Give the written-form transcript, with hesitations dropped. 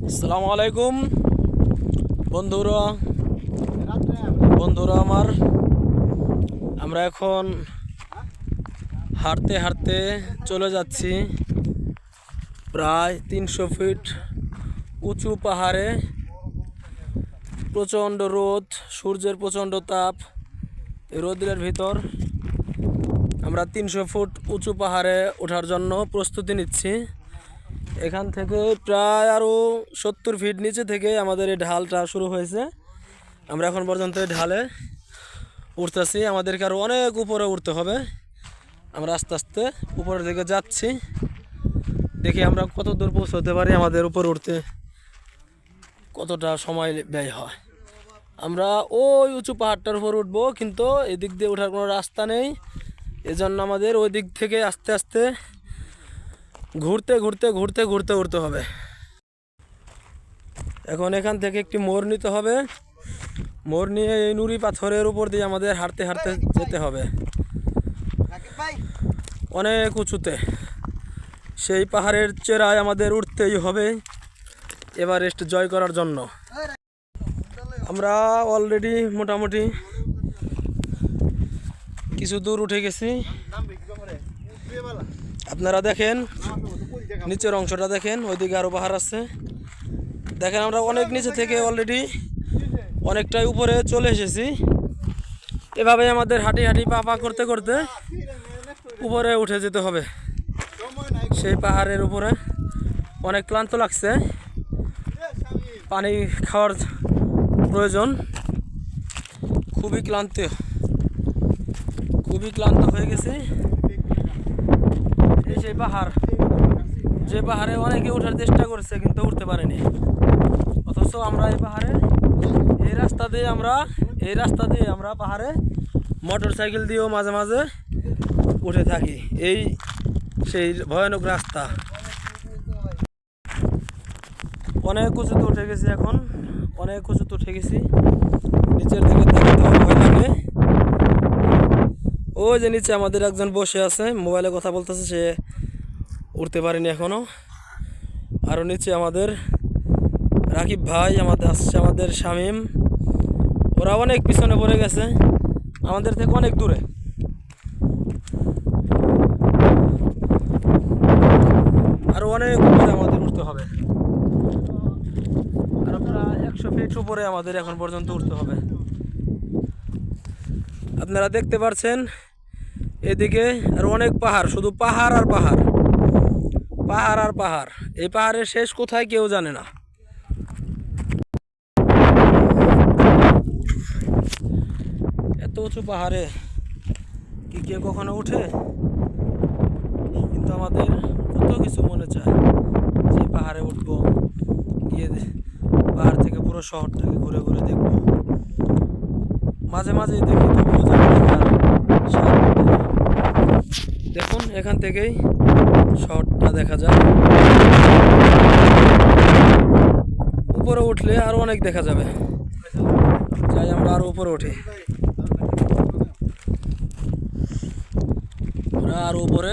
আসসালামু আলাইকুম বন্ধুরা বন্ধুরা আমার আমরা এখন হাঁটতে হাঁটতে চলে যাচ্ছি প্রায় 300 ফিট উঁচু পাহাড়ে। প্রচণ্ড রোদ, সূর্যের প্রচণ্ড তাপ। এই রোদের ভিতর আমরা 300 ফুট উঁচু পাহাড়ে ওঠার জন্য প্রস্তুতি নিচ্ছি। এখান থেকে প্রায় আরও 70 ফিট নিচে থেকে আমাদের এই ঢালটা শুরু হয়েছে। আমরা এখন পর্যন্ত এই ঢালে উঠতেছি, আমাদেরকে আরও অনেক উপরে উঠতে হবে। আমরা আস্তে আস্তে উপরের দিকে যাচ্ছি, দেখি আমরা কত দূর পৌঁছতে পারি, আমাদের উপরে উঠতে কতটা সময় ব্যয় হয়। আমরা ওই উঁচু পাহাড়টার উপর উঠবো, কিন্তু এদিক দিয়ে ওঠার কোনো রাস্তা নেই। এজন্য আমাদের ওই দিক থেকে আস্তে আস্তে ঘুরতে ঘুরতে ঘুরতে ঘুরতে উঠতে হবে। এখন এখান থেকে একটি মোড় নিতে হবে, মোড় নিয়ে এই নুড়ি পাথরের উপর দিয়ে আমাদের হাঁটতে হাঁটতে যেতে হবে অনেক উঁচুতে। সেই পাহাড়ের চূড়ায় আমাদের উঠতেই হবে এভারেস্ট জয় করার জন্য। আমরা অলরেডি মোটামুটি কিছু দূর উঠে গেছি। আপনারা দেখেন নিচের অংশটা দেখেন, ওইদিকে আরও পাহাড় আছে। দেখেন আমরা অনেক নিচে থেকে অলরেডি অনেকটাই উপরে চলে এসেছি। এভাবে আমাদের হাঁটি হাঁটি পা পা করতে করতে উপরে উঠে যেতে হবে। সেই পাহাড়ের উপরে অনেক ক্লান্ত লাগছে, পানি খাওয়ার প্রয়োজন। খুবই ক্লান্ত হয়ে গেছে। এই সেই পাহাড়, যে পাহাড়ে অনেকে ওঠার চেষ্টা করছে কিন্তু উঠতে পারেনি, অথচ আমরা এই পাহাড়ে এই রাস্তা দিয়ে আমরা পাহাড়ে মোটর সাইকেল দিয়েও মাঝে মাঝে উঠে থাকি। এই সেই ভয়ানক রাস্তা। অনেক উঁচুতে উঠে গেছি, এখন অনেক উঁচুতে উঠে গেছি। নিচের দিকে তাকাতেও ভয় লাগে। ওই যে নিচে আমাদের একজন বসে আছে, মোবাইলে কথা বলতেছে, সে উঠতে পারেনি এখনো। আরও নিচে আমাদের রাকিব ভাই আসছে, আমাদের শামীম, ওরা অনেক পিছনে পড়ে গেছে, আমাদের থেকে অনেক দূরে। আরও অনেক উপরে আমাদের উঠতে হবে, আরও প্রায় 100 ফিট উপরে আমাদের এখন পর্যন্ত উঠতে হবে। আপনারা দেখতে পাচ্ছেন এদিকে আর অনেক পাহাড়, শুধু পাহাড় আর পাহাড়, পাহাড় আর পাহাড়। এই পাহাড়ের শেষ কোথায় কেউ জানে না। এত উঁচু পাহাড়ে কি কেউ কখনো উঠে? কিন্তু আমাদের কত কিছু মনে চায় যে পাহাড়ে উঠবো, গিয়ে পাহাড় থেকে পুরো শহরটাকে ঘুরে ঘুরে দেখবো। মাঝে মাঝে দেখি তবুও দেখুন, এখান থেকেই শহরটা দেখা যায়। উপরে উঠলে আরো অনেক দেখা যাবে। যাই আমরা আরো উপরে উঠি, আমরা আরো উপরে